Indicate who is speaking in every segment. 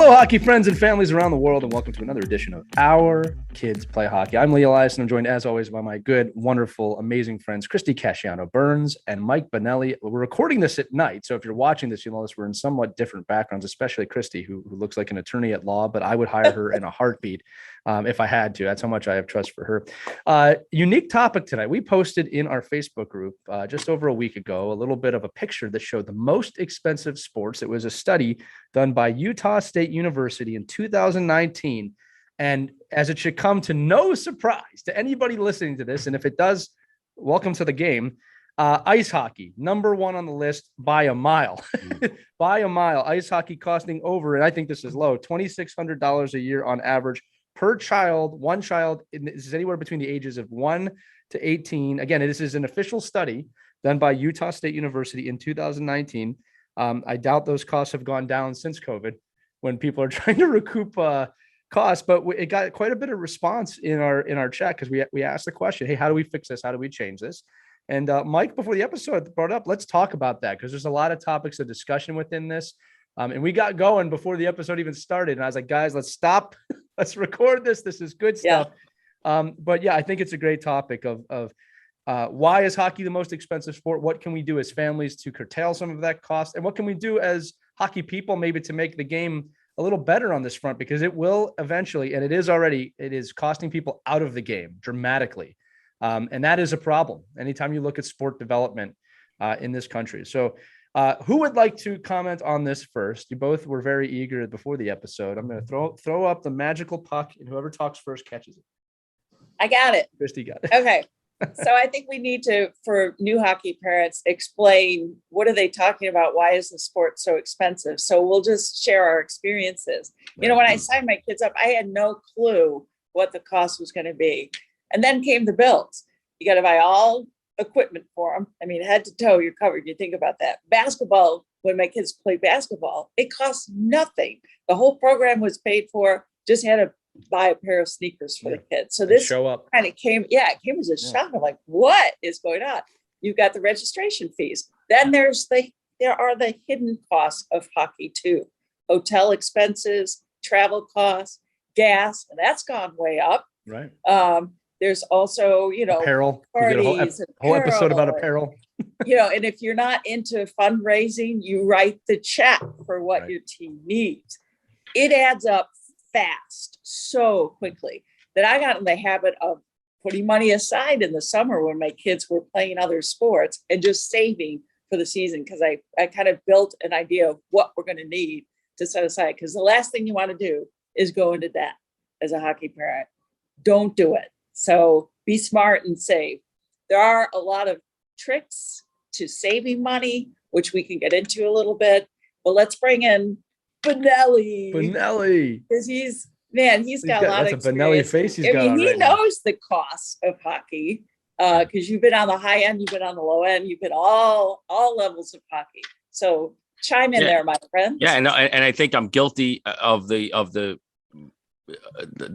Speaker 1: Hello, hockey friends and families around the world, and welcome to another edition of Our Kids Play Hockey. I'm Lee Elias, and I'm joined, as always, by my good, wonderful, amazing friends, Christy Casciano-Burns and Mike Benelli. We're recording this at night, so if you're watching this, you'll notice we're in somewhat different backgrounds, especially Christy, who looks like an attorney at law, but I would hire her in a heartbeat if I had to. That's how much I have trust for her. Unique topic tonight. We posted in our Facebook group just over a week ago a little bit of a picture that showed the most expensive sports. It was a study done by Utah State University in 2019. And as it should come to no surprise to anybody listening to this, and if it does, welcome to the game. Ice hockey, number one on the list by a mile. By a mile. Ice hockey costing over, and I think this is low, $2,600 a year on average per child. One child, this is anywhere between the ages of 1 to 18. Again, this is an official study done by Utah State University in 2019. I doubt those costs have gone down since COVID when people are trying to recoup costs, but it got quite a bit of response in our chat because we asked the question, hey, how do we fix this? How do we change this? And Mike, before the episode brought up, let's talk about that because there's a lot of topics of discussion within this. And we got going before the episode even started. And I was like, guys, let's stop. Let's record this. This is good stuff. Yeah. But yeah, I think it's a great topic of why is hockey the most expensive sport? What can we do as families to curtail some of that cost? And what can we do as hockey people maybe to make the game a little better on this front? Because it will eventually, and it is costing people out of the game dramatically. And that is a problem anytime you look at sport development in this country. So who would like to comment on this first? You both were very eager before the episode. I'm going to throw up the magical puck, and whoever talks first catches it.
Speaker 2: I got it.
Speaker 1: Christy got it.
Speaker 2: Okay. So I think we need to, for new hockey parents, explain what are they talking about? Why is the sport so expensive? So we'll just share our experiences. Right. You know, when I signed my kids up, I had no clue what the cost was going to be. And then came the bills. You got to buy all equipment for them. I mean, head to toe, you're covered. You think about that. Basketball, when my kids play basketball, it costs nothing. The whole program was paid for. Just had to buy a pair of sneakers for the kids. So this
Speaker 1: show up
Speaker 2: kind of came as a shock. I'm like, what is going on? You've got the registration fees. Then there are the hidden costs of hockey too. Hotel expenses, travel costs, gas, and that's gone way up.
Speaker 1: Right.
Speaker 2: There's also,
Speaker 1: apparel.
Speaker 2: Parties,
Speaker 1: we did a whole episode about apparel.
Speaker 2: And if you're not into fundraising, you write the check for what your team needs. It adds up fast, so quickly, that I got in the habit of putting money aside in the summer when my kids were playing other sports and just saving for the season, because I kind of built an idea of what we're going to need to set aside, because the last thing you want to do is go into debt as a hockey parent. Don't do it. So be smart and save. There are a lot of tricks to saving money, which we can get into a little bit, but let's bring in Benelli. Because he's got a lot of experience.
Speaker 1: That's a Benelli face he's got on
Speaker 2: he
Speaker 1: right now.
Speaker 2: knows the cost of hockey because you've been on the high end, you've been on the low end, you've been all levels of hockey. So chime in there, my friend.
Speaker 3: Yeah, and I think I'm guilty of the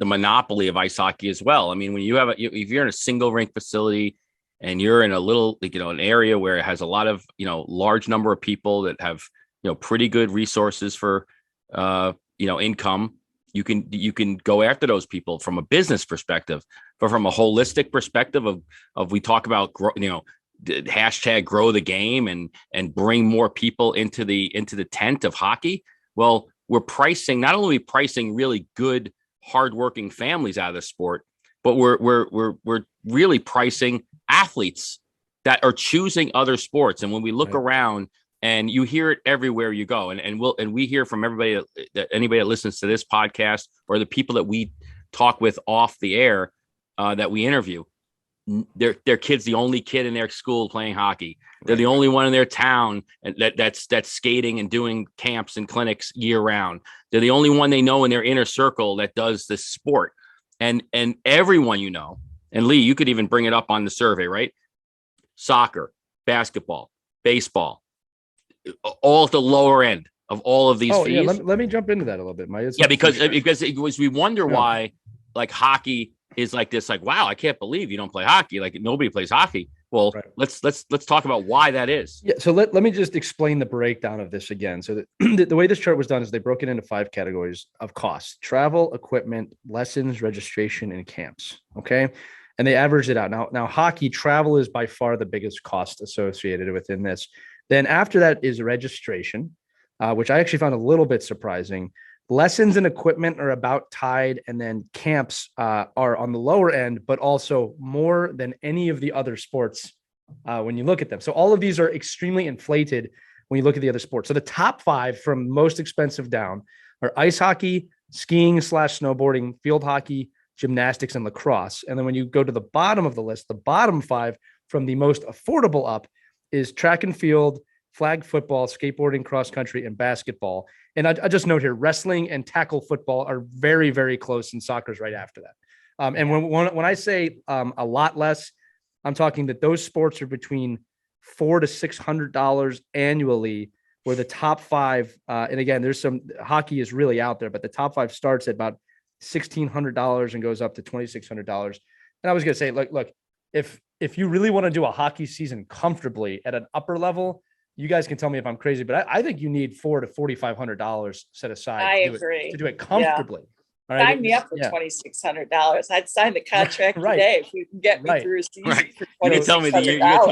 Speaker 3: monopoly of ice hockey as well. I mean, when if you're in a single rink facility and you're in a little, an area where it has a lot of, large number of people that have, pretty good resources for, income, you can go after those people from a business perspective, but from a holistic perspective of we talk about, hashtag grow the game and bring more people into the tent of hockey. Well, we're not only pricing really good, hardworking families out of the sport, but we're really pricing athletes that are choosing other sports. And when we look around, and you hear it everywhere you go, and we hear from anybody that listens to this podcast or the people that we talk with off the air that we interview, their kid's the only kid in their school playing hockey. They're the only one in their town that's skating and doing camps and clinics year round. They're the only one they know in their inner circle that does this sport. And everyone, and Lee, you could even bring it up on the survey, right? Soccer, basketball, baseball, all at the lower end of all of these fees.
Speaker 1: Yeah, let me jump into that a little bit.
Speaker 3: Because we wonder why like hockey is like this, like, wow, I can't believe you don't play hockey. Like nobody plays hockey. Well,
Speaker 1: Right.
Speaker 3: let's talk about why that is.
Speaker 1: Yeah. So let me just explain the breakdown of this again. So the way this chart was done is they broke it into 5 categories of costs: travel, equipment, lessons, registration, and camps. Okay. And they averaged it out. Now hockey travel is by far the biggest cost associated within this. Then after that is registration, which I actually found a little bit surprising. Lessons and equipment are about tied, and then camps are on the lower end, but also more than any of the other sports when you look at them. So all of these are extremely inflated when you look at the other sports. So the top 5 from most expensive down are ice hockey, skiing/snowboarding, field hockey, gymnastics, and lacrosse. And then when you go to the bottom of the list, the bottom 5 from the most affordable up is track and field, flag football, skateboarding, cross country, and basketball. And I just note here, wrestling and tackle football are very, very close, and soccer's right after that. And when I say a lot less, I'm talking that those sports are between $400 to $600 annually, where the top 5, and again, there's some hockey is really out there, but the top 5 starts at about $1,600 and goes up to $2,600. And I was going to say, look, if you really want to do a hockey season comfortably at an upper level, you guys can tell me if I'm crazy, but I think you need $400 to $4,500 set aside to do it comfortably.
Speaker 2: All right. Sign me up for $2,600. I'd sign the contract today if you can get me through a season for $2,600.
Speaker 3: You can tell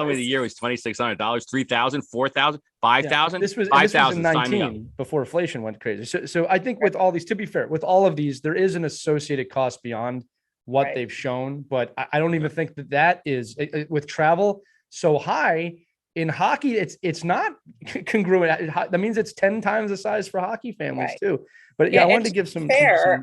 Speaker 3: me the year was $2,600, $3,000, $4,000, $5,000.
Speaker 1: This was in 19 before inflation went crazy. So I think with all these, to be fair, with all of these, there is an associated cost beyond what they've shown, but I don't even think that is with travel so high. In hockey, it's not congruent. That means it's 10 times the size for hockey families too. But I wanted to give some
Speaker 2: fair.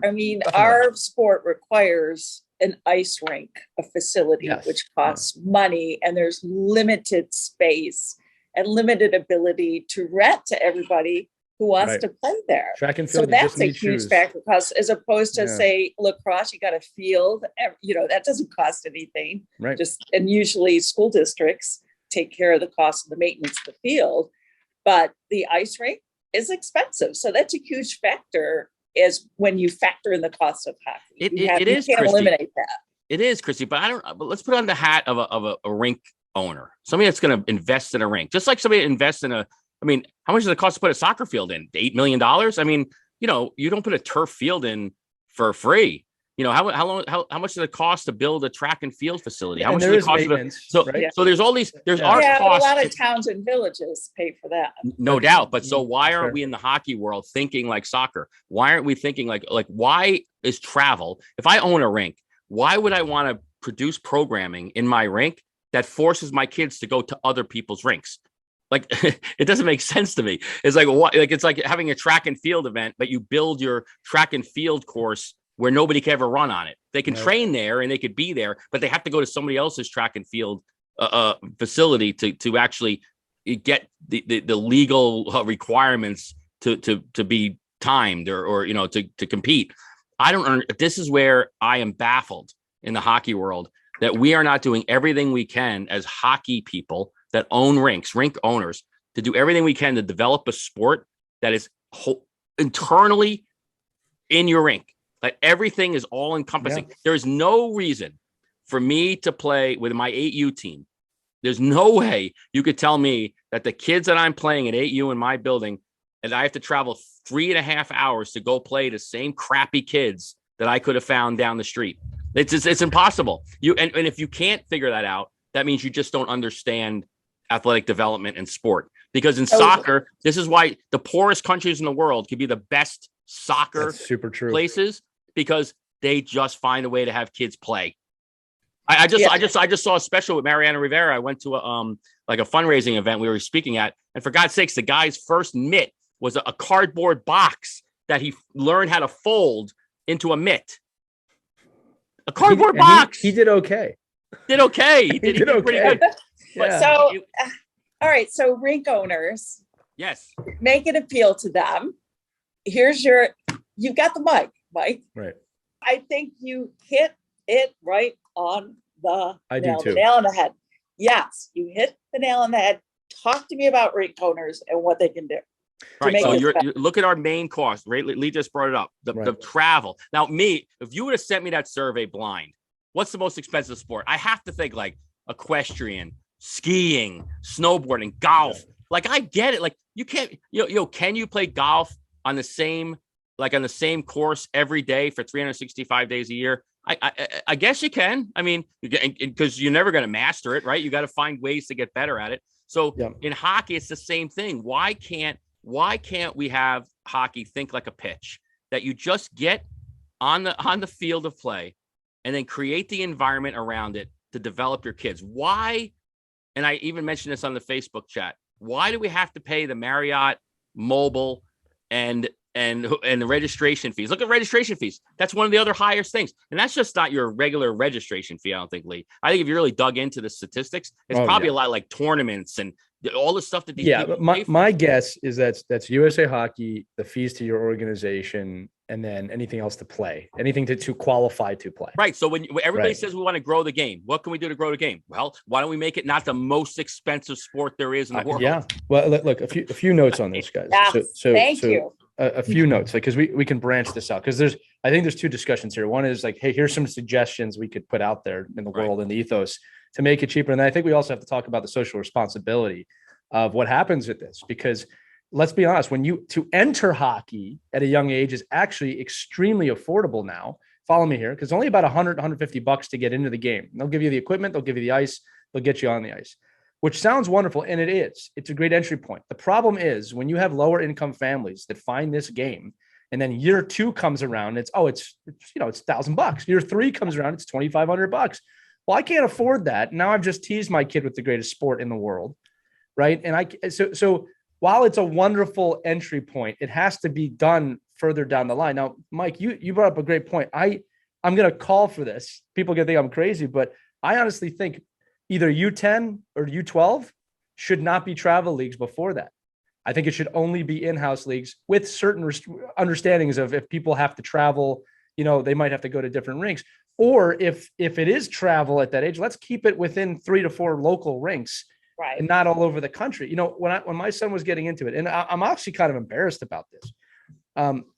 Speaker 2: Our sport requires an ice rink, a facility, which costs money, and there's limited space and limited ability to rent to everybody who wants to play there.
Speaker 1: Track and field,
Speaker 2: so that's a huge factor, because as opposed to say lacrosse, you got a field. That doesn't cost anything.
Speaker 1: Right.
Speaker 2: And usually school districts take care of the cost of the maintenance of the field, but the ice rink is expensive. So that's a huge factor is when you factor in the cost of hockey. You can't eliminate that.
Speaker 3: It is, Christy, but but let's put on the hat of a rink owner, somebody that's going to invest in a rink, just like somebody that invests in how much does it cost to put a soccer field in? $8 million? You don't put a turf field in for free. How much does it cost to build a track and field facility? How much does it cost? So there's all these, there's our costs.
Speaker 2: A lot of towns and villages pay for that.
Speaker 3: No doubt. But so why aren't we in the hockey world thinking like soccer? Why aren't we thinking like why is travel? If I own a rink, why would I want to produce programming in my rink that forces my kids to go to other people's rinks? Like, it doesn't make sense to me. It's like, what? Like, it's like having a track and field event, but you build your track and field course where nobody can ever run on it. They can train there and they could be there, but they have to go to somebody else's track and field facility to actually get the legal requirements to be timed or to compete. I don't. This is where I am baffled in the hockey world, that we are not doing everything we can as hockey people that own rinks, rink owners, to do everything we can to develop a sport that is internally in your rink. Like, everything is all encompassing. Yeah. There is no reason for me to play with my 8U team. There's no way you could tell me that the kids that I'm playing at 8U in my building, and I have to travel 3.5 hours to go play the same crappy kids that I could have found down the street. It's impossible. And if you can't figure that out, that means you just don't understand athletic development and sport. Because in soccer, this is why the poorest countries in the world could be the best soccer places, because they just find a way to have kids play. I just saw a special with Mariana Rivera. I went to a fundraising event we were speaking at, and for God's sakes, the guy's first mitt was a cardboard box that he learned how to fold into a mitt. A cardboard box.
Speaker 1: He did okay.
Speaker 3: He did okay. Pretty good.
Speaker 2: Yeah. So, all right. So rink owners,
Speaker 3: yes,
Speaker 2: make it appeal to them. You've got the mic, Mike.
Speaker 1: Right.
Speaker 2: I think you hit it right on the nail on the head. Yes, you hit the nail on the head. Talk to me about rink owners and what they can do.
Speaker 3: Right. So you look at our main cost, right? Lee just brought it up. The travel. Now, if you would have sent me that survey blind, what's the most expensive sport? I have to think like equestrian, skiing, snowboarding, golf. Like, I get it. Like, you can't, can you play golf on the same course every day for 365 days a year? I guess you can. I mean, because you're never going to master it, right? You got to find ways to get better at it. So in hockey, it's the same thing. Why can't we have hockey think like a pitch, that you just get on the field of play and then create the environment around it to develop your kids? Why? And I even mentioned this on the Facebook chat. Why do we have to pay the Marriott, Mobile, and the registration fees? Look at registration fees. That's one of the other highest things. And that's just not your regular registration fee, I don't think, Lee. I think if you really dug into the statistics, it's probably a lot like tournaments and all the stuff that these people pay for.
Speaker 1: My guess is that's USA Hockey, the fees to your organization, and then anything else to play, anything to qualify to play.
Speaker 3: Right. So when everybody says we want to grow the game, what can we do to grow the game? Well, why don't we make it not the most expensive sport there is in the world?
Speaker 1: Yeah. Well, look, a few notes on this, guys. So thank you. A few notes, like, because we can branch this out, because I think there's two discussions here. One is like, hey, here's some suggestions we could put out there in the world and the ethos to make it cheaper. And then I think we also have to talk about the social responsibility of what happens with this, because let's be honest, to enter hockey at a young age is actually extremely affordable now. Follow me here, because only about $100-$150 to get into the game. They'll give you the equipment, they'll give you the ice, they'll get you on the ice, which sounds wonderful. And it is. It's a great entry point. The problem is when you have lower income families that find this game, and then year 2 comes around, it's $1,000. Year 3 comes around, it's $2,500. Well, I can't afford that. Now I've just teased my kid with the greatest sport in the world. Right. And so while it's a wonderful entry point, it has to be done further down the line. Now, Mike, you brought up a great point. I'm going to call for this. People can think I'm crazy, but I honestly think either U10 or U12 should not be travel leagues before that. I think it should only be in-house leagues with certain understandings of, if people have to travel, they might have to go to different rinks. Or if it is travel at that age, let's keep it within 3 to 4 local rinks.
Speaker 2: Right.
Speaker 1: And not all over the country. When my son was getting into it, and I'm actually kind of embarrassed about this.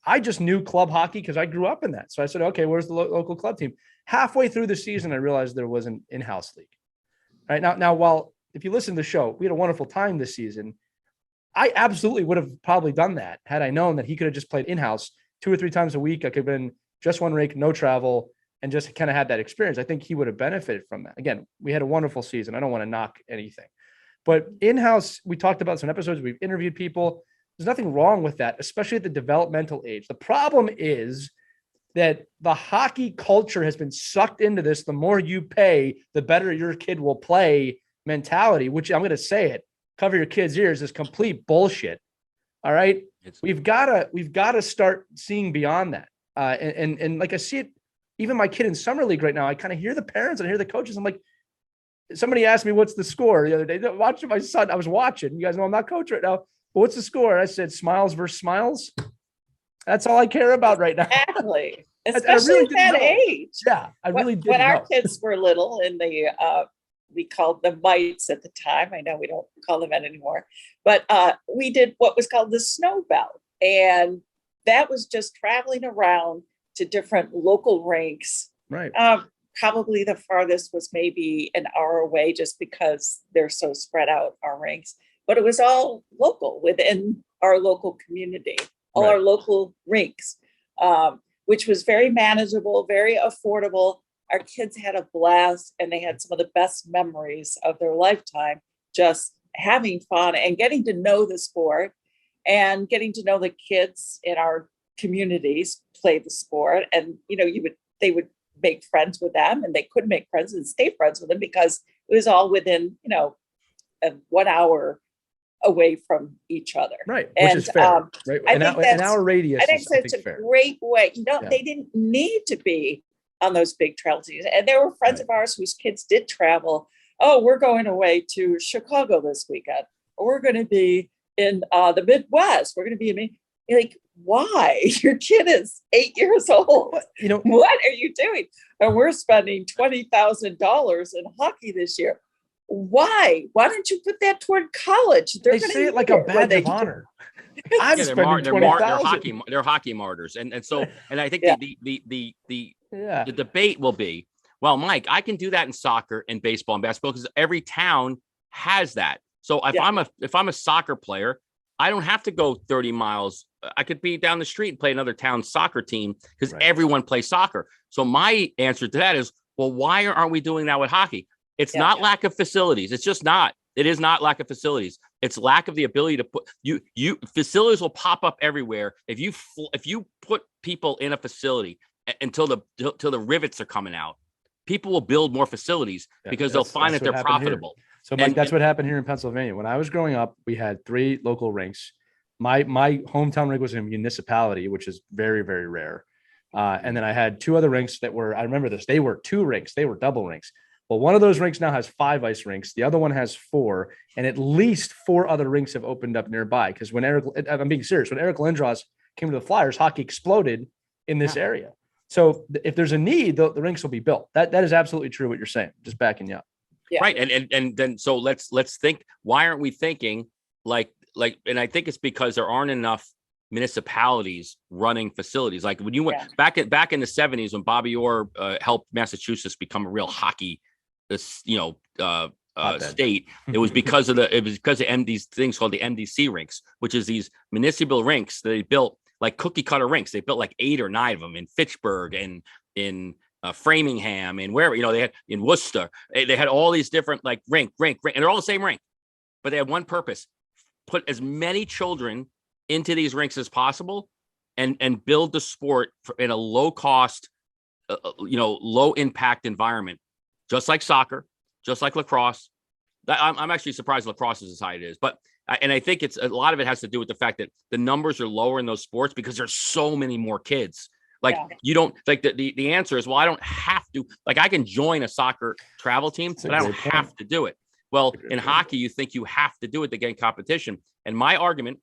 Speaker 1: I just knew club hockey because I grew up in that. So I said, okay, where's the local club team? Halfway through the season, I realized there was an in-house league. Right now, while if you listen to the show, we had a wonderful time this season. I absolutely would have probably done that had I known that he could have just played in-house 2 or 3 times a week. I could have been just one rink, no travel, and just kind of had that experience. I think he would have benefited from that. Again, we had a wonderful season. I don't want to knock anything. But in-house, we talked about some episodes, we've interviewed people. There's nothing wrong with that, especially at the developmental age. The problem is that the hockey culture has been sucked into this. The more you pay, the better your kid will play mentality, which I'm going to say it, cover your kids' ears, is complete bullshit. All right. We've got to start seeing beyond that. And like I see it, even my kid in summer league right now, I kind of hear the parents and I hear the coaches. I'm like, somebody asked me what's the score the other day. Watching my son, I was watching. You guys know I'm not coach right now. But what's the score? I said smiles versus smiles. That's all I care about right now.
Speaker 2: Exactly. Especially really at that age.
Speaker 1: Yeah, I really did.
Speaker 2: When our kids were little, and we called them mites at the time. I know we don't call them that anymore. But we did what was called the snow belt. And that was just traveling around to different local rinks.
Speaker 1: Right.
Speaker 2: Probably the farthest was maybe an hour away, just because they're so spread out, our rinks. But it was all local within our local community, all our local rinks, which was very manageable, very affordable. Our kids had a blast, and they had some of the best memories of their lifetime, just having fun and getting to know the sport and getting to know the kids in our communities play the sport. And, they would make friends with them, and they could make friends and stay friends with them because it was all within, 1 hour away from each other.
Speaker 1: Right. Which is fair. Right.
Speaker 2: An
Speaker 1: hour radius.
Speaker 2: I think it's a
Speaker 1: fair.
Speaker 2: Great way. They didn't need to be on those big travel teams. And there were friends of ours whose kids did travel. Oh, we're going away to Chicago this weekend. Or we're going to be in the Midwest. We're going to be in, like, why? Your kid is 8 years old. What are you doing? And we're spending $20,000 in hockey this year. Why? Why don't you put that toward college?
Speaker 1: They say it like a badge of honor.
Speaker 3: They're hockey martyrs. And I think the debate will be, well, Mike, I can do that in soccer and baseball and basketball because every town has that. So if I'm a soccer player, I don't have to go 30 miles. I could be down the street and play another town's soccer team because everyone plays soccer. So my answer to that is, well, why aren't we doing that with hockey? It's not lack of facilities. It's just not. It is not lack of facilities. It's lack of the ability to put facilities will pop up everywhere. If you put people in a facility until the rivets are coming out, people will build more facilities because they'll find that they're profitable.
Speaker 1: Here. So Mike, that's what happened here in Pennsylvania. When I was growing up, we had 3 local rinks. My hometown rink was in a municipality, which is very, very rare. And then I had 2 other rinks that were, I remember this, they were 2 rinks. They were double rinks. Well, one of those rinks now has 5 ice rinks. The other one has 4, and at least 4 other rinks have opened up nearby. Because I'm being serious, when Eric Lindros came to the Flyers, hockey exploded in this area. So if there's a need, the rinks will be built. That is absolutely true what you're saying. Just backing you up.
Speaker 2: Yeah.
Speaker 3: Right. And then so let's think, why aren't we thinking like, and I think it's because there aren't enough municipalities running facilities. Like when you went back in the 70s, when Bobby Orr helped Massachusetts become a real hockey state, it was because of these things called the MDC rinks, which is these municipal rinks that they built, like cookie cutter rinks. They built like 8 or 9 of them in Fitchburg and in Framingham and wherever, they had in Worcester. They had all these different like rink, and they're all the same rink, but they had one purpose: put as many children into these rinks as possible and build the sport in a low cost, low impact environment, just like soccer, just like lacrosse. I'm actually surprised lacrosse is as high as it is, but I think it's a lot of it has to do with the fact that the numbers are lower in those sports because there's so many more kids. Like you don't like the answer is, well, I don't have to, like I can join a soccer travel team, but I don't have to do it. Well, in hockey, you think you have to do it to gain competition. And my argument,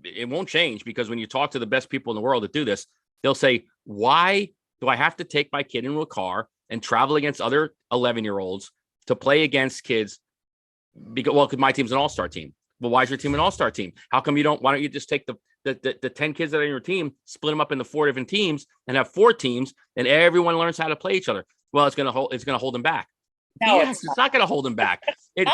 Speaker 3: it won't change, because when you talk to the best people in the world that do this, they'll say, why do I have to take my kid into a car and travel against other 11-year-olds to play against kids? Because my team's an all-star team. Well, why is your team an all-star team? How come why don't you just take the 10 kids that are in your team, split them up into 4 different teams and have 4 teams, and everyone learns how to play each other? Well, it's going to hold them back. No, yes, it's not going to hold them back. If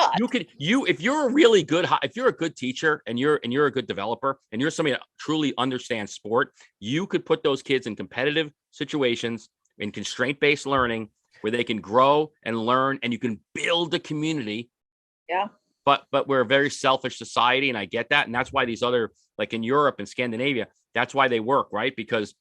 Speaker 3: you're a good teacher and you're a good developer and you're somebody that truly understands sport, you could put those kids in competitive situations in constraint-based learning where they can grow and learn, and you can build a community.
Speaker 2: Yeah.
Speaker 3: But we're a very selfish society, and I get that. And that's why these other, like in Europe and Scandinavia, that's why they work, right? Because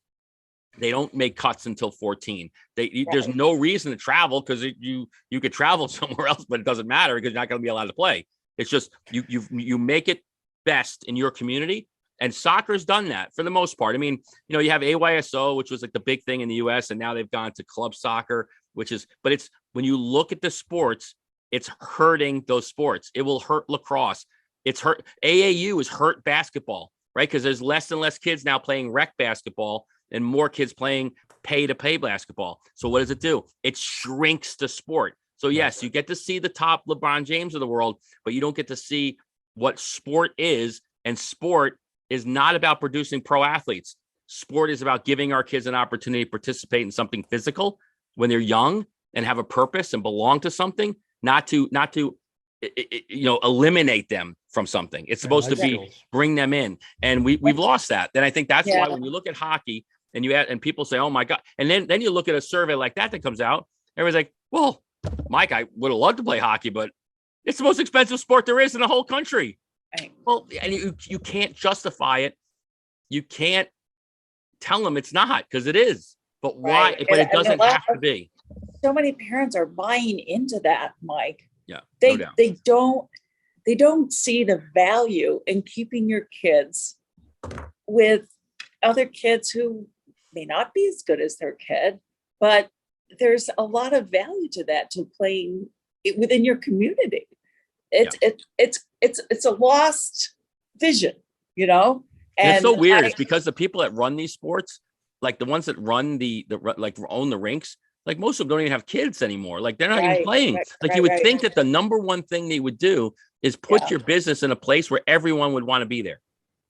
Speaker 3: they don't make cuts until 14. There's no reason to travel, because you could travel somewhere else, but it doesn't matter because you're not going to be allowed to play. It's just you make it best in your community. And soccer's done that for the most part. I mean, you have AYSO, which was like the big thing in the US, and now they've gone to club soccer, but it's when you look at the sports, it's hurting those sports. It will hurt lacrosse. It's hurt. AAU is hurt basketball, right? Because there's less and less kids now playing rec basketball and more kids playing pay-to-pay basketball. So what does it do? It shrinks the sport. So yes, you get to see the top LeBron James of the world, but you don't get to see what sport is. And sport is not about producing pro athletes. Sport is about giving our kids an opportunity to participate in something physical when they're young and have a purpose and belong to something. Not to eliminate them from something. It's supposed to bring them in, and we've lost that. And I think that's why when you look at hockey and people say, "Oh my God," and then you look at a survey like that comes out, everyone's like, "Well, Mike, I would have loved to play hockey, but it's the most expensive sport there is in the whole country." Right. Well, and you can't justify it. You can't tell them it's not, because it is. But why? Right. But it doesn't have to be.
Speaker 2: So many parents are buying into that, Mike.
Speaker 3: Yeah,
Speaker 2: they don't see the value in keeping your kids with other kids who may not be as good as their kid, but there's a lot of value to that, to playing within your community. It's a lost vision, And
Speaker 3: it's so weird. It's because the people that run these sports, like the ones that run own the rinks, like most of them don't even have kids anymore. Like they're not even playing. You would think that the number one thing they would do is put your business in a place where everyone would want to be there.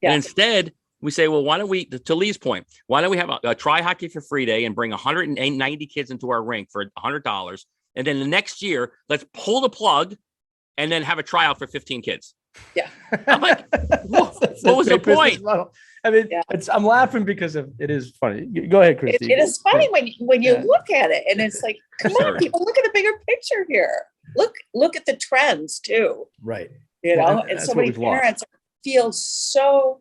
Speaker 3: Yeah. And instead we say, well, why don't we, to Lee's point, why don't we have a try hockey for free day and bring 190 kids into our rink for $100. And then the next year, let's pull the plug and then have a tryout for 15 kids.
Speaker 2: Yeah.
Speaker 3: I'm like, what was the point?
Speaker 1: I mean,
Speaker 2: Yeah.
Speaker 1: I'm laughing because it is funny. Go ahead, Christy.
Speaker 2: It is funny when you
Speaker 1: Yeah.
Speaker 2: look at it, and it's like, come on, people, look at the bigger picture here. Look at the trends too.
Speaker 1: Right.
Speaker 2: You know,
Speaker 1: Well,
Speaker 2: and
Speaker 1: that's
Speaker 2: so
Speaker 1: what
Speaker 2: many
Speaker 1: we've lost.
Speaker 2: parents feel so,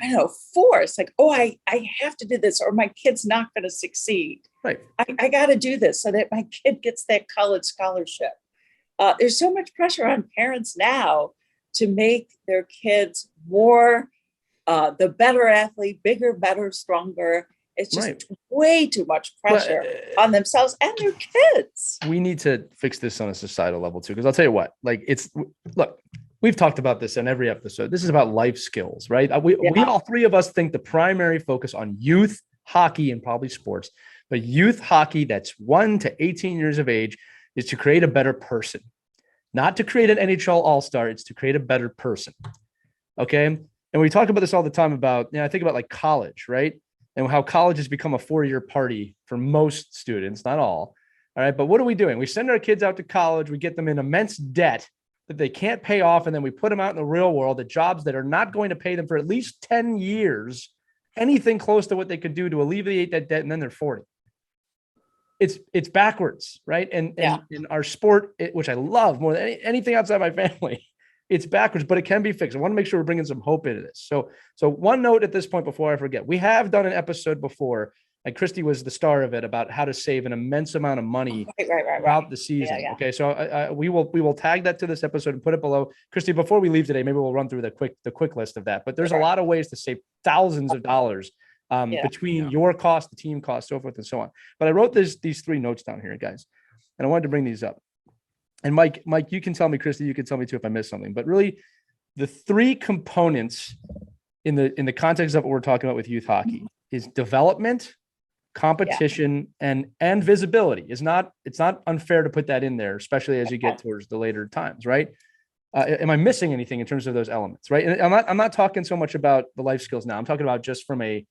Speaker 2: I don't know, forced. Like, oh, I have to do this, or my kid's not going to succeed.
Speaker 1: Right.
Speaker 2: I got to do this so that my kid gets that college scholarship. There's so much pressure on parents now to make their kids more the better athlete, bigger, better, stronger. It's just way too much pressure on themselves and their kids.
Speaker 1: We need to fix this on a societal level too, because I'll tell you what, like look, we've talked about this in every episode. This is about life skills, right? We all three of us think the primary focus on youth hockey and probably sports, but youth hockey that's 1 to 18 years of age is to create a better person, not to create an NHL all-star. It's to create a better person. Okay. And we talk about this all the time about, I think about like college, right? And how college has become a 4-year party for most students, not all. All right. But what are we doing? We send our kids out to college. We get them in immense debt that they can't pay off. And then we put them out in the real world at jobs that are not going to pay them for at least 10 years, anything close to what they could do to alleviate that debt. And then they're 40. It's backwards, right? And in our sport, which I love more than anything outside my family, it's backwards, but it can be fixed. I want to make sure we're bringing some hope into this. So one note at this point before I forget, we have done an episode before, and Christy was the star of it, about how to save an immense amount of money throughout the season. Yeah. Okay, so we will tag that to this episode and put it below. Christy, before we leave today, maybe we'll run through the quick list of that. But there's a lot of ways to save thousands of dollars between your cost, the team cost, so forth and so on. But I wrote these 3 notes down here, guys, and I wanted to bring these up. And Mike, you can tell me, Christy, you can tell me too if I missed something. But really, the 3 components in the context of what we're talking about with youth hockey is development, competition, and visibility. It's not unfair to put that in there, especially as you get towards the later times, right? Am I missing anything in terms of those elements, right? And I'm not talking so much about the life skills now. I'm talking about just from a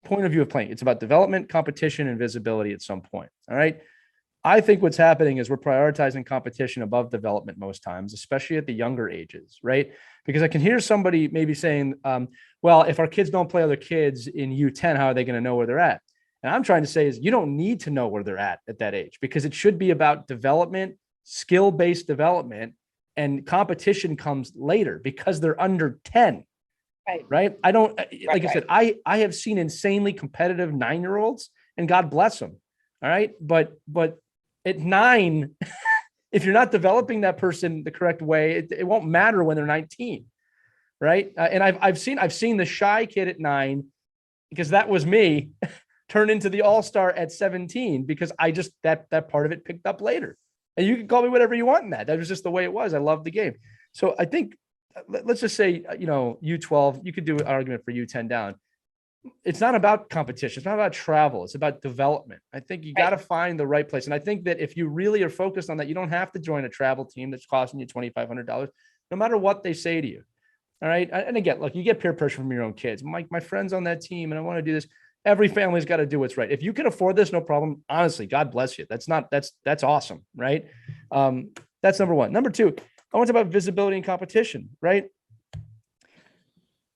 Speaker 1: point of view of playing. It's about development, competition, and visibility at some point. All right. I think what's happening is we're prioritizing competition above development most times, especially at the younger ages, right? Because I can hear somebody maybe saying, well, if our kids don't play other kids in U10, how are they going to know where they're at? And I'm trying to say is you don't need to know where they're at that age, because it should be about development, skill-based development, and competition comes later because they're under 10. Right. I don't, like I said, I have seen insanely competitive 9-year-olds, and God bless them. All right. But at 9, if you're not developing that person the correct way, it won't matter when they're 19. Right. And I've seen the shy kid at 9, because that was me, turn into the all-star at 17, because I just, that part of it picked up later. And you can call me whatever you want in that. That was just the way it was. I loved the game. So I think, let's just say, U12, you could do an argument for U10 down. It's not about competition. It's not about travel. It's about development. I think you got to find the right place. And I think that if you really are focused on that, you don't have to join a travel team that's costing you $2,500, no matter what they say to you. All right. And again, look, you get peer pressure from your own kids. My friend's on that team and I want to do this. Every family's got to do what's right. If you can afford this, no problem. Honestly, God bless you. That's awesome. Right. That's number 1. Number 2, I want to talk about visibility and competition, right?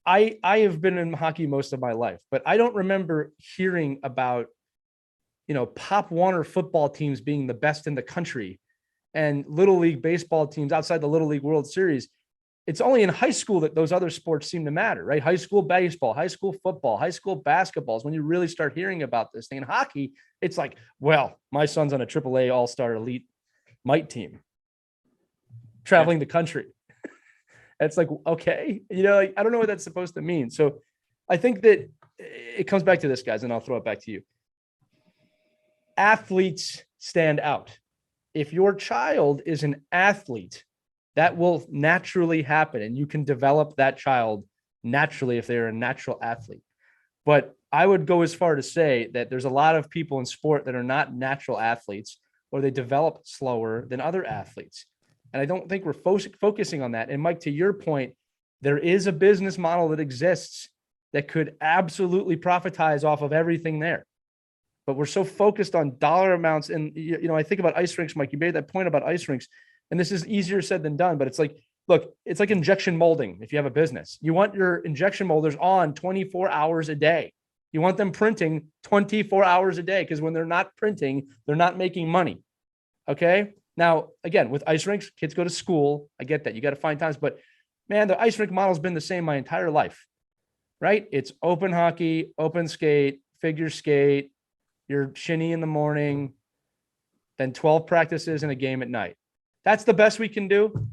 Speaker 1: I have been in hockey most of my life, but I don't remember hearing about, Pop Warner football teams being the best in the country and Little League baseball teams outside the Little League World Series. It's only in high school that those other sports seem to matter, right? High school baseball, high school football, high school basketball is when you really start hearing about this thing. In hockey, it's like, well, my son's on a AAA all-star elite mite team traveling the country. It's like, okay, I don't know what that's supposed to mean. So I think that it comes back to this, guys, and I'll throw it back to you. Athletes stand out. If your child is an athlete, that will naturally happen, and you can develop that child naturally if they're a natural athlete. But I would go as far to say that there's a lot of people in sport that are not natural athletes, or they develop slower than other athletes. And I don't think we're focusing on that. And Mike, to your point, there is a business model that exists that could absolutely profitize off of everything there. But we're so focused on dollar amounts. And, I think about ice rinks, Mike, you made that point about ice rinks. And this is easier said than done, but it's like, look, it's like injection molding. If you have a business, you want your injection molders on 24 hours a day. You want them printing 24 hours a day, because when they're not printing, they're not making money. Okay. Now, again, with ice rinks, kids go to school. I get that. You got to find times, but man, the ice rink model's been the same my entire life, right? It's open hockey, open skate, figure skate, your shinny in the morning, then 12 practices and a game at night. That's the best we can do.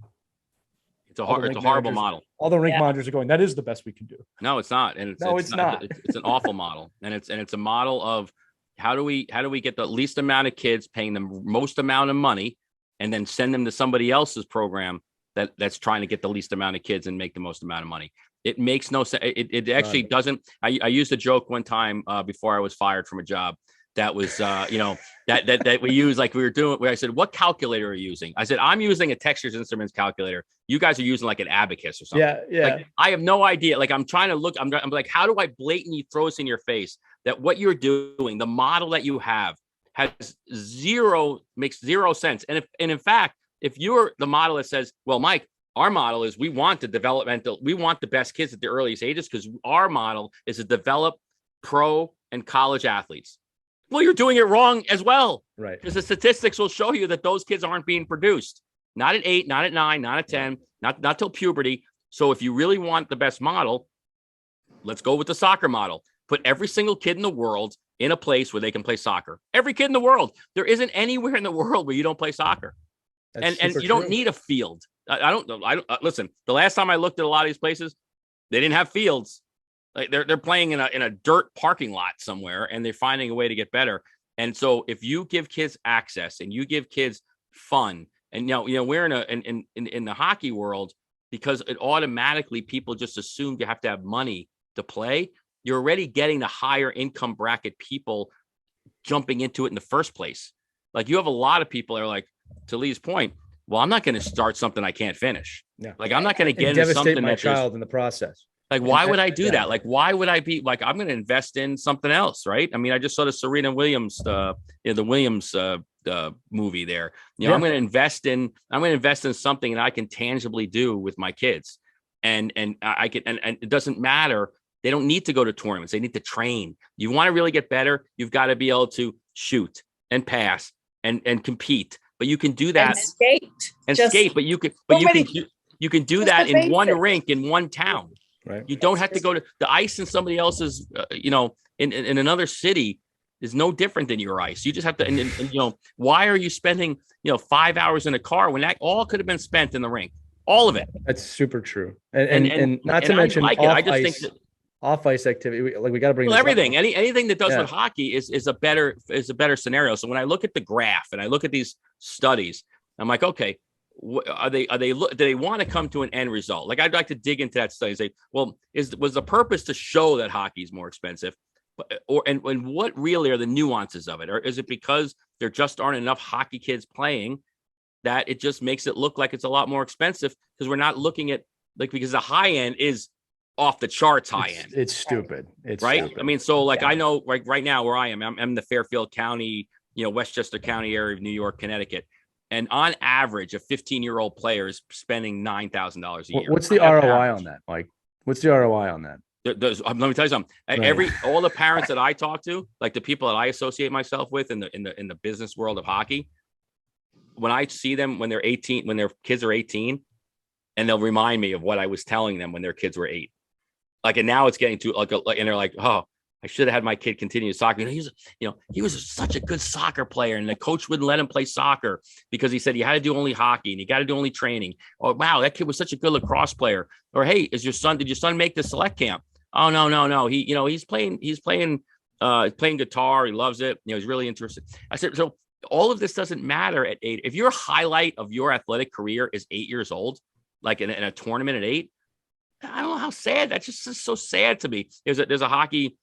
Speaker 3: It's a horrible model.
Speaker 1: All the rink managers are going, that is the best we can do.
Speaker 3: No, it's not. And it's not. It's an awful model. And it's a model of how do we get the least amount of kids, paying them most amount of money, and then send them to somebody else's program that's trying to get the least amount of kids and make the most amount of money. It makes no sense. It actually doesn't. I used a joke one time before I was fired from a job. That was, that we use, like we were doing, where I said, what calculator are you using? I said, I'm using a Texas Instruments calculator. You guys are using like an abacus or something.
Speaker 1: Yeah.
Speaker 3: Like, I have no idea. Like, I'm trying to look, I'm like, how do I blatantly throw this in your face that what you're doing, the model that you have makes zero sense. And in fact, if you're the model that says, well, Mike, our model is we want the best kids at the earliest ages, because our model is to develop pro and college athletes. Well, you're doing it wrong as well.
Speaker 1: Right.
Speaker 3: Because the statistics will show you that those kids aren't being produced. Not at 8, not at 9, not at 10, not till puberty. So if you really want the best model, let's go with the soccer model. Put every single kid in the world in a place where they can play soccer. Every kid in the world. There isn't anywhere in the world where you don't play soccer. And you don't need a field. I don't listen, the last time I looked at a lot of these places, they didn't have fields. Like they're playing in a dirt parking lot somewhere, and they're finding a way to get better. And so if you give kids access and you give kids fun, and we're in the hockey world, because it automatically people just assume you have to have money to play. You're already getting the higher income bracket people jumping into it in the first place. Like, you have a lot of people that are like, to Lee's point, well, I'm not going to start something I can't finish.
Speaker 1: Yeah.
Speaker 3: Like, I'm not going to get into
Speaker 1: devastate
Speaker 3: something
Speaker 1: my
Speaker 3: that
Speaker 1: child in the process.
Speaker 3: Like, why would I do that? Like, why would I be like, I'm going to invest in something else, right? I mean, I just saw the Serena Williams, the Williams movie there. I'm going to invest in something that I can tangibly do with my kids, and I can, and it doesn't matter. They don't need to go to tournaments. They need to train. You want to really get better, you've got to be able to shoot and pass and compete. But you can do that
Speaker 2: and skate.
Speaker 3: But you can do that in one rink in one town.
Speaker 1: Right.
Speaker 3: You don't have to go to the ice in somebody else's, in another city is no different than your ice. You just have to, why are you spending, 5 hours in a car when that all could have been spent in the rink? All of it.
Speaker 1: That's super true. And not to mention off ice activity. We got to bring
Speaker 3: everything. Anything that does with hockey is a better scenario. So when I look at the graph and I look at these studies, I'm like, okay, do they want to come to an end result? Like, I'd like to dig into that study and say, well, was the purpose to show that hockey is more expensive, and what really are the nuances of it? Or is it because there just aren't enough hockey kids playing that it just makes it look like it's a lot more expensive, because we're not looking at, like, because the high end is off the charts high end.
Speaker 1: It's stupid. It's
Speaker 3: right.
Speaker 1: Stupid.
Speaker 3: I mean, so like, I know right now where I'm in the Fairfield County, Westchester County area of New York, Connecticut. And on average, a 15-year-old player is spending $9,000 a year.
Speaker 1: What's the ROI on that, Mike? What's the ROI on that?
Speaker 3: Let me tell you something. Right. All the parents that I talk to, like the people that I associate myself with in the business world of hockey, when I see them when they're 18, when their kids are 18, and they'll remind me of what I was telling them when their kids were 8. Like, and now it's getting to and they're like, oh, I should have had my kid continue soccer. He was such a good soccer player, and the coach wouldn't let him play soccer because he said you had to do only hockey and you got to do only training. Oh, wow, that kid was such a good lacrosse player. Or, hey, did your son make the select camp? Oh, no. He's playing guitar. He loves it. He's really interested. I said, so all of this doesn't matter at 8. If your highlight of your athletic career is 8 years old, like in a tournament at 8, I don't know how sad. That's just so sad to me. There's a hockey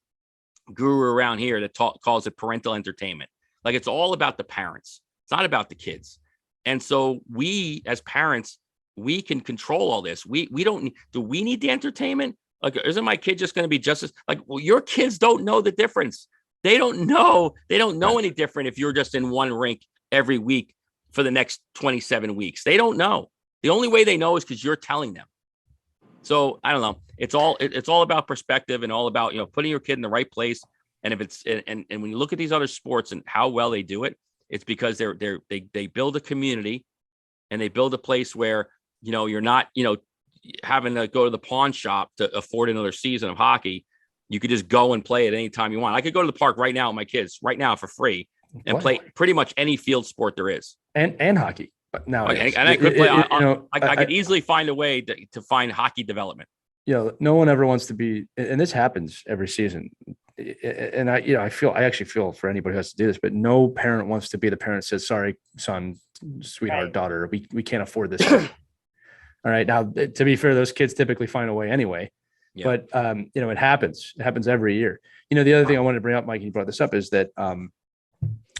Speaker 3: guru around here that calls it parental entertainment. Like, it's all about the parents. It's not about the kids. And so we, as parents, we can control all this. We don't. Do we need the entertainment? Like, isn't my kid just going to be just as like? Well, your kids don't know the difference. They don't know any different if you're just in one rink every week for the next 27 weeks. They don't know. The only way they know is because you're telling them. So I don't know. It's all about perspective and all about, putting your kid in the right place. And if it's, and when you look at these other sports and how well they do it, it's because they build a community and they build a place where, you're not, having to go to the pawn shop to afford another season of hockey. You could just go and play at any time you want. I could go to the park right now with my kids right now for free and play pretty much any field sport there is.
Speaker 1: And hockey. But now,
Speaker 3: and I could play. I could easily find a way to find hockey development.
Speaker 1: No one ever wants to be, and this happens every season. And I actually feel for anybody who has to do this, but no parent wants to be the parent that says, "Sorry, son, sweetheart, daughter, we can't afford this." All right. Now, to be fair, those kids typically find a way anyway. Yeah. But it happens. It happens every year. The other thing I wanted to bring up, Mike, and you brought this up, is that I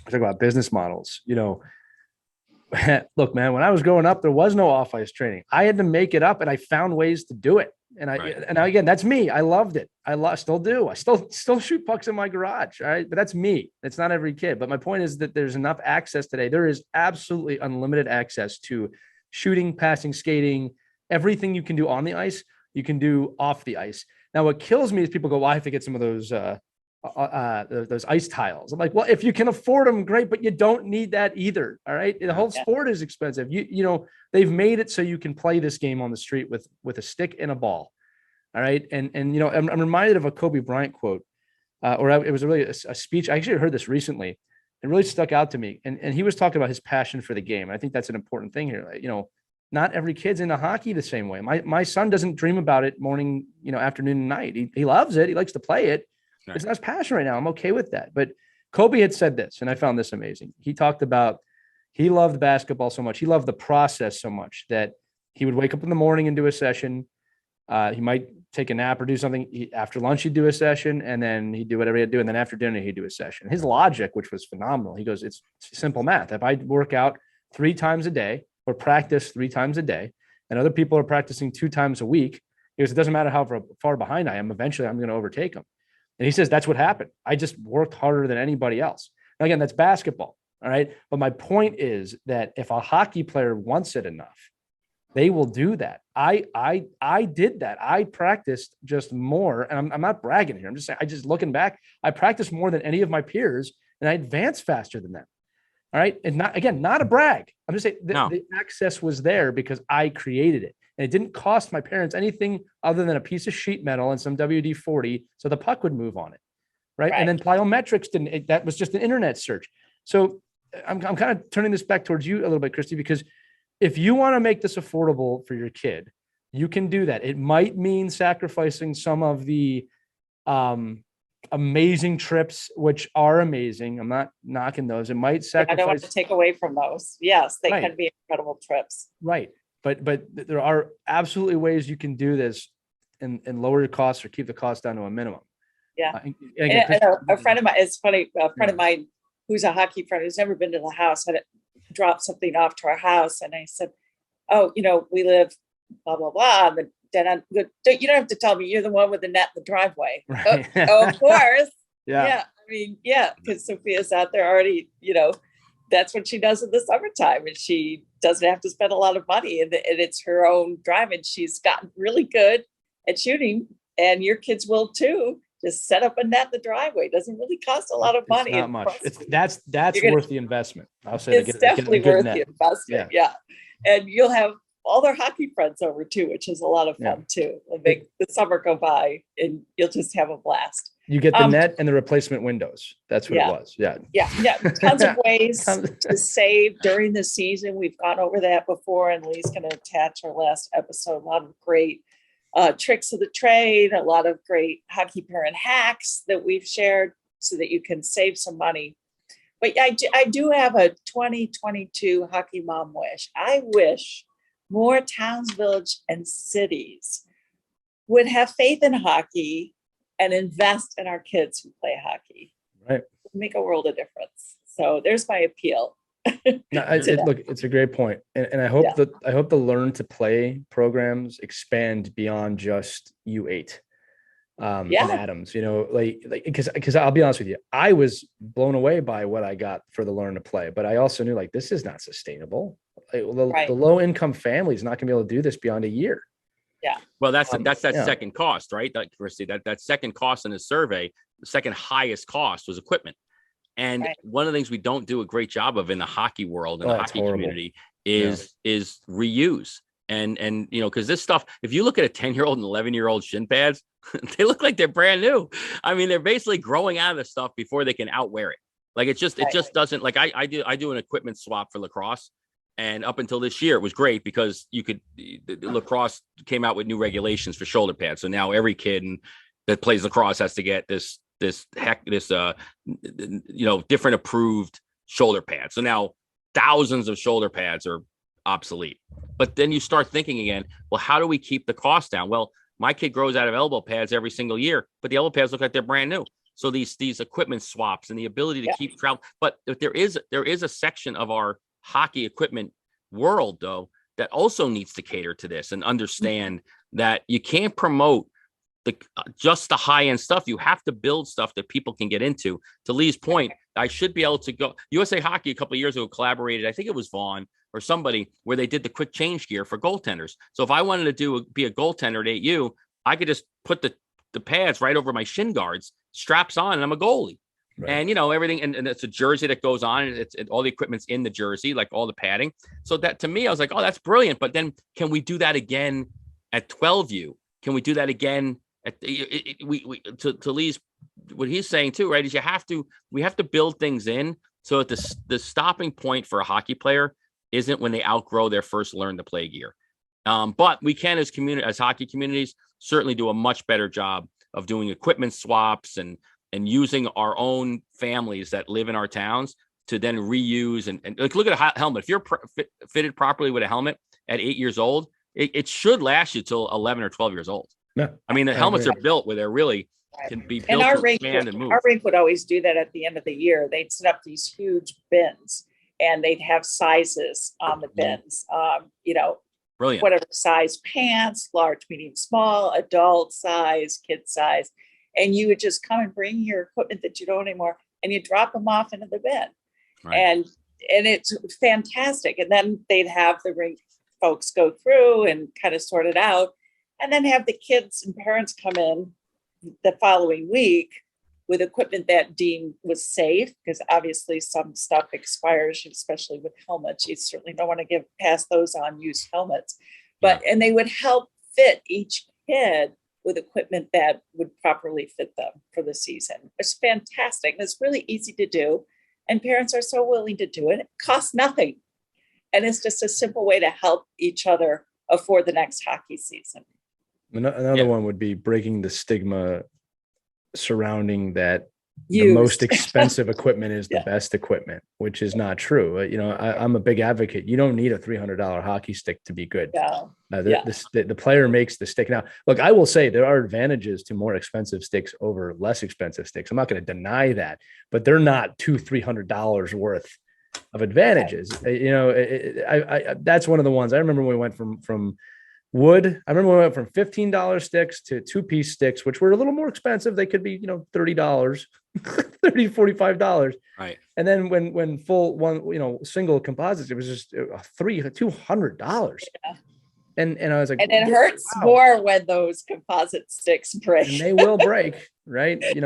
Speaker 1: talk about business models. Look, man, when I was growing up, there was no off-ice training. I had to make it up, and I found ways to do it. And again, that's me. I loved it. Still do. I still shoot pucks in my garage. All right. But that's me. It's not every kid. But my point is that there's enough access today. There is absolutely unlimited access to shooting, passing, skating, everything you can do on the ice, you can do off the ice. Now, what kills me is people go, "Well, I have to get some of those ice tiles." I'm like, well, if you can afford them, great, but you don't need that either. All right. The whole sport is expensive. They've made it so you can play this game on the street with a stick and a ball. All right. And I'm reminded of a Kobe Bryant quote, it was really a speech. I actually heard this recently. It really stuck out to me. And he was talking about his passion for the game. I think that's an important thing here. Not every kid's into hockey the same way. My son doesn't dream about it morning, afternoon and night. He loves it. He likes to play it. Right. It's not his passion right now. I'm okay with that. But Kobe had said this, and I found this amazing. He talked about, he loved basketball so much. He loved the process so much that he would wake up in the morning and do a session. He might take a nap or do something. After lunch, he'd do a session, and then he'd do whatever he'd do. And then after dinner, he'd do a session. His logic, which was phenomenal, he goes, it's simple math. If I work out 3 times a day or practice 3 times a day, and other people are practicing 2 times a week, he goes, it doesn't matter how far behind I am. Eventually, I'm going to overtake them. And he says, that's what happened. I just worked harder than anybody else. Now, again, that's basketball. All right. But my point is that if a hockey player wants it enough, they will do that. I did that. I practiced just more. And I'm not bragging here. I'm just saying, looking back, I practiced more than any of my peers, and I advanced faster than them. All right. And not a brag. I'm just saying the access was there because I created it. And it didn't cost my parents anything other than a piece of sheet metal and some WD-40 so the puck would move on it. Right. And then plyometrics that was just an internet search. So I'm kind of turning this back towards you a little bit, Christy, because if you want to make this affordable for your kid, you can do that. It might mean sacrificing some of the amazing trips, which are amazing. I'm not knocking those. It might sacrifice.
Speaker 2: I don't want to take away from those. Yes, they can be incredible trips.
Speaker 1: Right. But there are absolutely ways you can do this and lower your costs or keep the cost down to a minimum.
Speaker 2: Yeah. A friend of mine, it's funny, a friend of mine who's a hockey friend who's never been to the house had dropped something off to our house. And I said, "Oh, we live blah, blah, blah." And then you don't have to tell me, you're the one with the net in the driveway. Right. Oh, of course. Yeah. I mean, because Sophia's out there already, that's what she does in the summertime, and she doesn't have to spend a lot of money, and it's her own drive, and she's gotten really good at shooting, and your kids will too. Just set up a net in the driveway. It doesn't really cost a lot of money.
Speaker 1: It's not much. That's worth the investment. I'll say
Speaker 2: it's definitely worth the investment. Yeah. And you'll have all their hockey friends over too, which is a lot of fun too. They'll make the summer go by and you'll just have a blast.
Speaker 1: You get the net and the replacement windows. That's what it was. Yeah.
Speaker 2: Tons of ways to save during the season. We've gone over that before, and Lee's going to attach our last episode. A lot of great tricks of the trade, a lot of great hockey parent hacks that we've shared so that you can save some money. But I do have a 2022 hockey mom wish. I wish more towns, villages, and cities would have faith in hockey and invest in our kids who play hockey.
Speaker 1: Right.
Speaker 2: Make a world of difference. So there's my appeal.
Speaker 1: Look, it's a great point. And I hope the learn to play programs expand beyond just U8. in
Speaker 2: Yeah.
Speaker 1: Adams, because I'll be honest with you, I was blown away by what I got for the learn to play, but I also knew like this is not sustainable. The low income family is not going to be able to do this beyond a year.
Speaker 2: Yeah.
Speaker 3: Well, that's that second cost, right? Like Christy, that second cost in the survey, the second highest cost was equipment. And one of the things we don't do a great job of in the hockey world and the hockey community is reuse. And because this stuff, if you look at a 10-year-old and 11-year-old shin pads, they look like they're brand new. I mean, they're basically growing out of the stuff before they can outwear it. Like it just doesn't, like I do an equipment swap for lacrosse. And up until this year, it was great because the lacrosse came out with new regulations for shoulder pads. So now every kid that plays lacrosse has to get this different approved shoulder pads. So now thousands of shoulder pads are obsolete. But then you start thinking again, well, how do we keep the cost down? Well, my kid grows out of elbow pads every single year, but the elbow pads look like they're brand new. So these equipment swaps and the ability to keep travel. But there is a section of our hockey equipment world, though, that also needs to cater to this and understand that you can't promote just the high-end stuff. You have to build stuff that people can get into. To Lee's point, I should be able to go. USA Hockey a couple of years ago collaborated, I think it was Vaughn or somebody, where they did the quick change gear for goaltenders. So if I wanted to be a goaltender at 8U, I could just put the pads right over my shin guards, straps on, and I'm a goalie. Right. And everything, and it's a jersey that goes on, and it's all the equipment's in the jersey, like all the padding. So that, to me, I was like, oh, that's brilliant. But then can we do that again at 12U? Can we do that again at to Lee's, what he's saying too, right? Is we have to build things in so that the stopping point for a hockey player isn't when they outgrow their first learn to play gear. But we can, as hockey communities, certainly do a much better job of doing equipment swaps and using our own families that live in our towns to then reuse and like, look at a helmet. If you're fitted properly with a helmet at 8 years old, it should last you till 11 or 12 years old. Yeah. I mean, the helmets are built where they're really can be built to expand and move.
Speaker 2: Our rink would always do that at the end of the year. They'd set up these huge bins and they'd have sizes on the bins,
Speaker 3: Brilliant.
Speaker 2: Whatever size pants, large, medium, small, adult size, kid size. And you would just come and bring your equipment that you don't anymore and you drop them off into the bin. Right. And it's fantastic. And then they'd have the rink folks go through and kind of sort it out, and then have the kids and parents come in the following week with equipment that deemed was safe, because obviously some stuff expires, especially with helmets. You certainly don't want to pass those on used helmets. And they would help fit each kid with equipment that would properly fit them for the season. It's fantastic. And it's really easy to do. And parents are so willing to do it. It costs nothing. And it's just a simple way to help each other afford the next hockey season.
Speaker 1: Another one would be breaking the stigma surrounding that the most expensive equipment is the best equipment, which is not true. I'm a big advocate. You don't need a $300 hockey stick to be good. The player makes the stick. Now, look, I will say there are advantages to more expensive sticks over less expensive sticks. I'm not going to deny that, but they're not $200-300 worth of advantages. That's one of the ones I remember when we went from wood. I remember we went from $15 sticks to 2-piece sticks, which were a little more expensive. They could be, $30, $45.
Speaker 3: Right.
Speaker 1: And then when full one, single composites, it was just $200. Yeah. And I was like,
Speaker 2: and it hurts more when those composite sticks break.
Speaker 1: And they will break, right?
Speaker 3: Let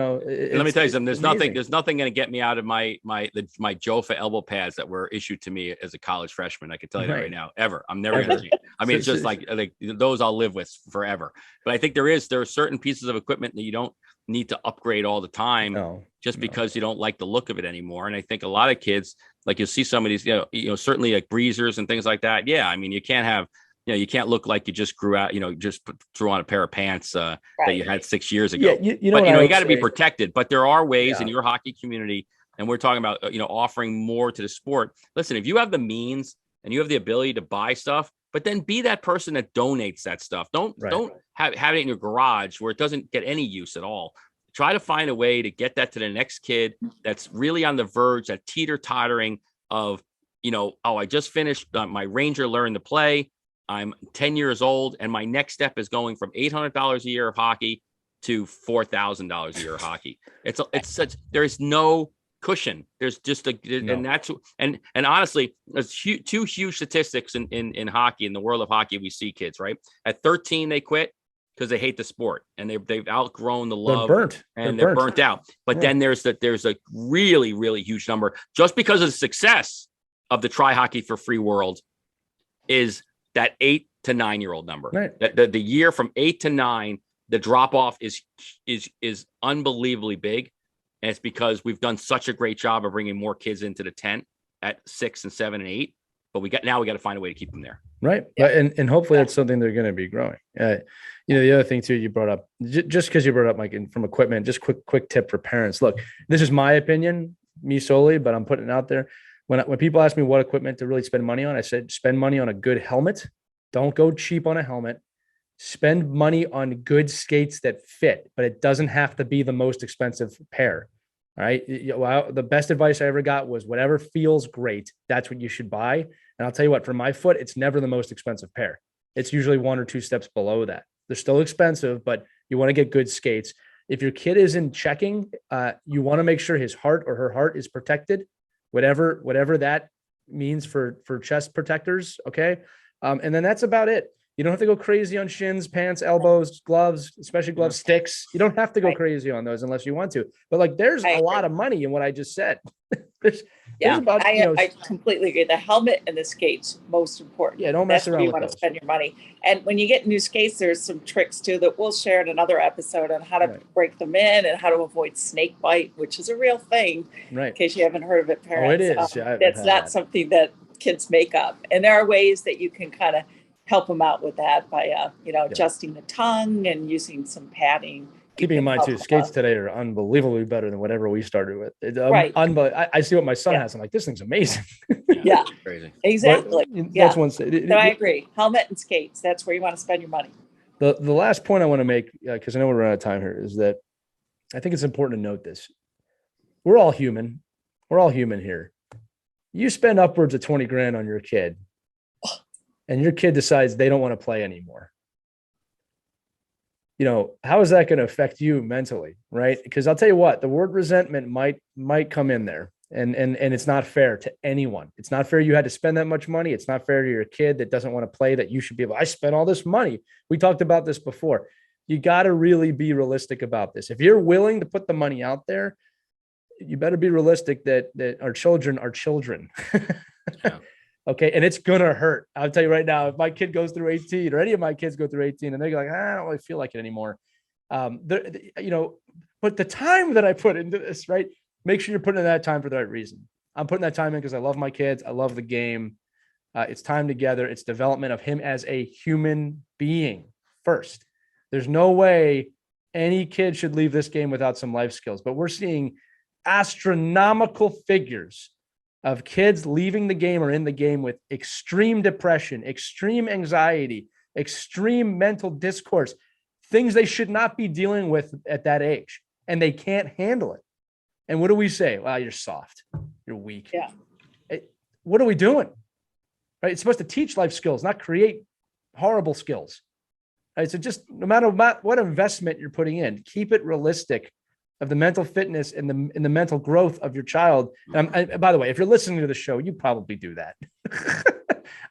Speaker 3: me tell you something. There's nothing going to get me out of my Jofa elbow pads that were issued to me as a college freshman. I can tell you that right now. Ever, I'm never going to change. I mean, it's just like those I'll live with forever. But I think there are certain pieces of equipment that you don't need to upgrade all the time because you don't like the look of it anymore. And I think a lot of kids, like you'll see some of these, certainly like breezers and things like that. Yeah, I mean, you can't have. You can't look like you just grew out, just threw on a pair of pants that you had 6 years ago.
Speaker 1: Yeah, you
Speaker 3: got to be protected. But there are ways in your hockey community, and we're talking about, offering more to the sport. Listen, if you have the means and you have the ability to buy stuff, but then be that person that donates that stuff. Don't have it in your garage where it doesn't get any use at all. Try to find a way to get that to the next kid that's really on the verge, that teeter-tottering of, I just finished my Ranger learn to play. I'm 10 years old, and my next step is going from $800 a year of hockey to $4,000 a year of hockey. It's such, there's no cushion. There's just and that's, and honestly, there's two huge statistics in hockey, in the world of hockey. We see kids, right? At 13, they quit because they hate the sport and they've outgrown the love. They're burnt out. But then there's a really, really huge number, just because of the success of the Try Hockey for Free world, is that 8 to 9 year old number.
Speaker 1: Right.
Speaker 3: The year from 8 to 9, the drop off is unbelievably big. And it's because we've done such a great job of bringing more kids into the tent at 6 and 7 and 8. But we got to find a way to keep them there.
Speaker 1: Right. Yeah. And hopefully that's something they're going to be growing. The other thing too, you brought up, just because you brought up, Mike, from equipment, just quick tip for parents. Look, this is my opinion, me solely, but I'm putting it out there. When people ask me what equipment to really spend money on, I said, spend money on a good helmet. Don't go cheap on a helmet. Spend money on good skates that fit, but it doesn't have to be the most expensive pair. All right. The best advice I ever got was whatever feels great, that's what you should buy. And I'll tell you what, for my foot, it's never the most expensive pair. It's usually 1 or 2 steps below that. They're still expensive, but you want to get good skates. If your kid is in checking, you want to make sure his heart or her heart is protected, whatever that means for chest protectors. Okay. And then that's about it. You don't have to go crazy on shins, pants, elbows, gloves, especially gloves, sticks. You don't have to go crazy on those unless you want to. But like, there's a lot of money in what I just said.
Speaker 2: I completely agree. The helmet and the skates, most important.
Speaker 1: Yeah, don't mess around with those. That's where you want
Speaker 2: to spend your money. And when you get new skates, there's some tricks too that we'll share in another episode on how to break them in and how to avoid snake bite, which is a real thing.
Speaker 1: Right.
Speaker 2: In case you haven't heard of it, parents.
Speaker 1: Oh, it is.
Speaker 2: That's not something that kids make up. And there are ways that you can kind of help them out with that by, adjusting the tongue and using some padding.
Speaker 1: Keeping in mind too, skates today are unbelievably better than whatever we started with.
Speaker 2: Right.
Speaker 1: I see what my son has. I'm like, this thing's amazing.
Speaker 2: Yeah,
Speaker 3: crazy.
Speaker 2: Exactly.
Speaker 1: That's one.
Speaker 2: So I agree. Helmet and skates. That's where you want to spend your money.
Speaker 1: The last point I want to make, because I know we're out of time here, is that I think it's important to note this. We're all human. We're all human here. You spend upwards of 20 grand on your kid, and your kid decides they don't want to play anymore. How is that going to affect you mentally? Right. Because I'll tell you what, the word resentment might come in there, and it's not fair to anyone. It's not fair. You had to spend that much money. It's not fair to your kid that doesn't want to play, that you should be able, I spent all this money. We talked about this before. You got to really be realistic about this. If you're willing to put the money out there, you better be realistic that our children are children. Yeah. Okay. And it's going to hurt. I'll tell you right now, if my kid goes through 18 or any of my kids go through 18 and they're like, I don't really feel like it anymore. But the time that I put into this, right, make sure you're putting in that time for the right reason. I'm putting that time in because I love my kids. I love the game. It's time together. It's development of him as a human being first. There's no way any kid should leave this game without some life skills, but we're seeing astronomical figures of kids leaving the game or in the game with extreme depression, extreme anxiety, extreme mental discourse, things they should not be dealing with at that age, and they can't handle it. And what do we say? Well, you're soft, you're weak.
Speaker 2: Yeah.
Speaker 1: What are we doing? Right? It's supposed to teach life skills, not create horrible skills. Right? So just no matter what investment you're putting in, keep it realistic of the mental fitness and the mental growth of your child. And by the way, if you're listening to the show, you probably do that.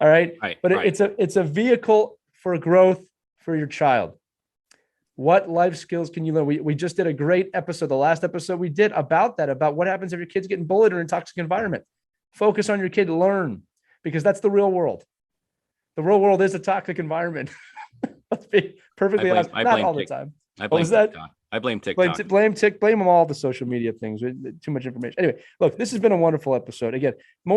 Speaker 1: All right. But it's a vehicle for growth for your child. What life skills can you learn? We just did a great episode. The last episode we did about that, about what happens if your kid's getting bullied or in a toxic environment. Focus on your kid, learn, because that's the real world. The real world is a toxic environment. Let's be perfectly honest. Not all the time.
Speaker 3: I blame TikTok. I blame TikTok.
Speaker 1: Blame them all the social media things. Too much information. Anyway, look, this has been a wonderful episode. Again,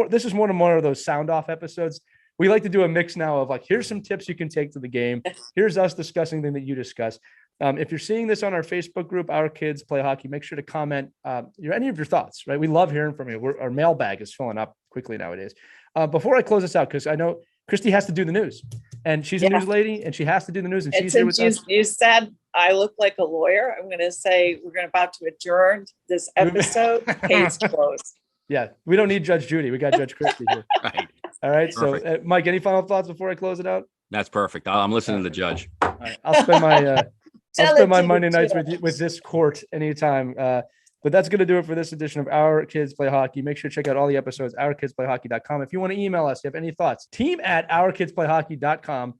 Speaker 1: this is one of those sound off episodes. We like to do a mix now of like, here's some tips you can take to the game. Here's us discussing things that you discuss. If you're seeing this on our Facebook group, Our Kids Play Hockey, make sure to comment any of your thoughts, right? We love hearing from you. Our mailbag is filling up quickly nowadays. Before I close this out, because I know Christy has to do the news, and she's a news lady, and she has to do the news. And she's here with us.
Speaker 2: You said I look like a lawyer. I'm going to say we're about to adjourn this episode. Case closed.
Speaker 1: Yeah, we don't need Judge Judy. We got Judge Christy here.
Speaker 3: Right.
Speaker 1: All right. Perfect. So, Mike, any final thoughts before I close it out?
Speaker 3: That's perfect. I'm listening to the judge.
Speaker 1: All right. I'll spend my I'll
Speaker 2: Tell
Speaker 1: spend
Speaker 2: it
Speaker 1: my
Speaker 2: to
Speaker 1: Monday
Speaker 2: the
Speaker 1: nights
Speaker 2: kiddos.
Speaker 1: with this court anytime. But that's going to do it for this edition of Our Kids Play Hockey. Make sure to check out all the episodes, ourkidsplayhockey.com. If you want to email us, if you have any thoughts, team@ourkidsplayhockey.com.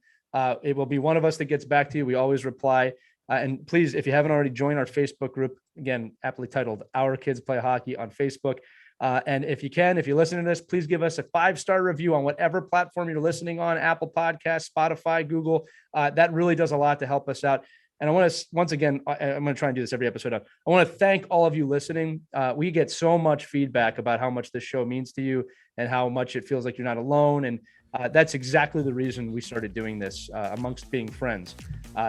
Speaker 1: It will be one of us that gets back to you. We always reply. And please, if you haven't already, join our Facebook group, again, aptly titled Our Kids Play Hockey on Facebook. And if you can, if you listen to this, please give us a 5-star review on whatever platform you're listening on, Apple Podcasts, Spotify, Google. That really does a lot to help us out. And I want to, once again, I'm going to try and do this every episode. I want to thank all of you listening. We get so much feedback about how much this show means to you and how much it feels like you're not alone. And that's exactly the reason we started doing this amongst being friends.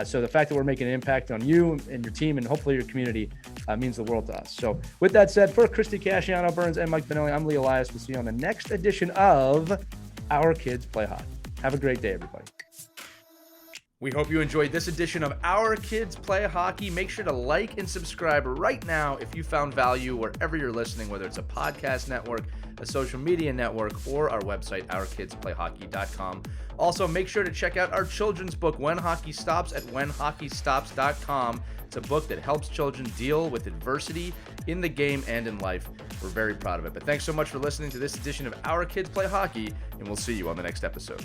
Speaker 1: So the fact that we're making an impact on you and your team and hopefully your community means the world to us. So with that said, for Christy Casciano Burns and Mike Benelli, I'm Lee Elias. We'll see you on the next edition of Our Kids Play Hockey. Have a great day, everybody. We hope you enjoyed this edition of Our Kids Play Hockey. Make sure to like and subscribe right now if you found value wherever you're listening, whether it's a podcast network, a social media network, or our website, ourkidsplayhockey.com. Also, make sure to check out our children's book, When Hockey Stops, at whenhockeystops.com. It's a book that helps children deal with adversity in the game and in life. We're very proud of it. But thanks so much for listening to this edition of Our Kids Play Hockey, and we'll see you on the next episode.